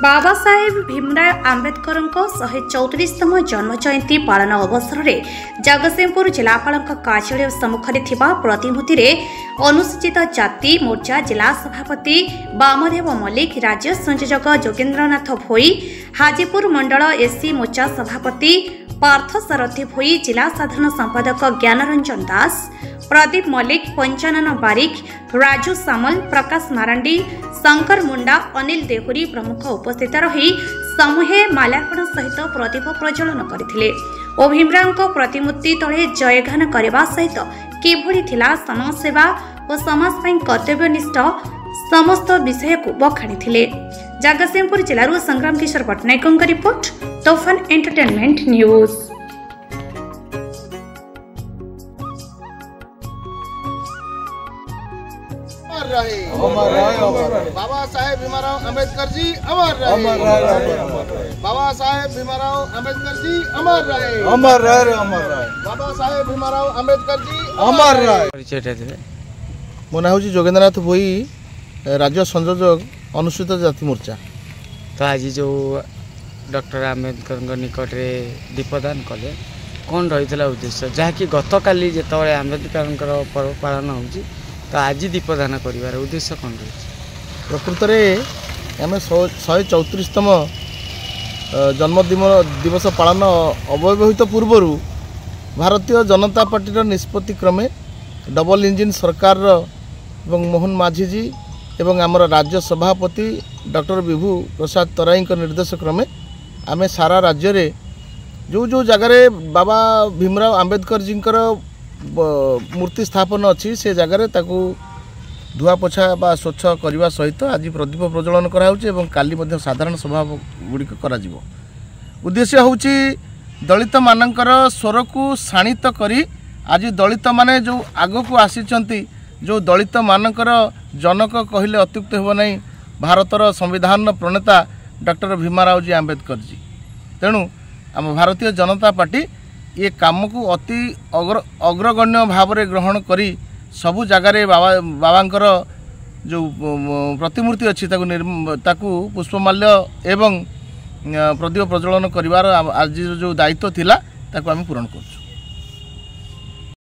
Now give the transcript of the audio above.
बाबा साहेब भीमराव आंबेडकर 134तम जन्म जयंती पालन अवसर में जगतसिंहपुर जिलापाल कार्यालय सम्मुखें थिबा प्रतिमूर्ति रे अनुसूचित जाति मोर्चा जिला सभापति वामदेव मल्लिक, राज्य संयोजक जोगेन्द्रनाथ भोई, हाजीपुर मंडल एससी मोर्चा सभापति पार्थ सारथी भोई, जिला साधारण संपादक ज्ञानरंजन दास, प्रदीप मल्लिक, पंचानन बारिक, राजू सामल, प्रकाश मारांडी, शंकर मुंडा, अनिल देहुरी प्रमुख उपस्थित रही समूहे माल्यार्पण सहित प्रदीप प्रज्वलन करथिले और भीमराव प्रतिमूर्ति तले जयगान करने सहित किभली थिला समाज सेवा और समाज पई कर्तव्यनिष्ठ समस्त विषय को बखाणी। जगतसिंहपुर जिलूर संग्राम किशोर Patnaik report, तोफान entertainment news. Baba Saheb Bhimrao Ambedkar ji अमर रहे। बाबा साहेब भीमराव अम्बेडकर जी अमर रहे। अमर रहे, अमर रहे। बाबा साहेब भीमराव अम्बेडकर जी अमर रहे। मो ना हूँ जोगेन्द्रनाथ भोई, राज्य संयोजक अनुसूचित जाति मोर्चा। तो आज जो डॉक्टर आम्बेडकर निकट में दीपदान कले कौन रही उद्देश्य जहाँकि गत काली जो आम्बेडकर पर्व पालन हो तो आज दीपदान कर उद्देश्य कौन रही? प्रकृत में आम 134तम जन्म दिवस पालन अव्यवहित पूर्वर भारतीय जनता पार्टी निष्पत्ति क्रमे डबल इंजिन सरकार एवं मोहन माझी जी एवं आमर राज्य सभापति डॉक्टर विभू प्रसाद तराई निर्देश क्रमे आम सारा राज्य रे जो जो जगार बाबा भीमराव आंबेडकर जी मूर्ति स्थापन अच्छी से जगार ताकू धुआ पोछा बा स्वच्छ करने सहित आज प्रदीप प्रज्वलन कराऊँ काली साधारण सभा गुड़िक करा उद्देश्य हूँ दलित मानकर स्वर को शाणित करी आज दलित माने जो आग को आसीचंती जो दलित मानकर जनक कहले अत्युक्त हो नहीं भारतर संविधान प्रणेता डॉक्टर भीमराव जी आंबेडकर जी। तेणु आम भारतीय जनता पार्टी ये काम को अति अग्रगण्य भाव में ग्रहण करी सबु जगार बाबांकर जो प्रतिमूर्ति अच्छी ताकू पुष्पमाल्य एवं प्रदीप प्रज्वलन करिवार आज जो दायित्व थिला ताकू आम पूरण कर।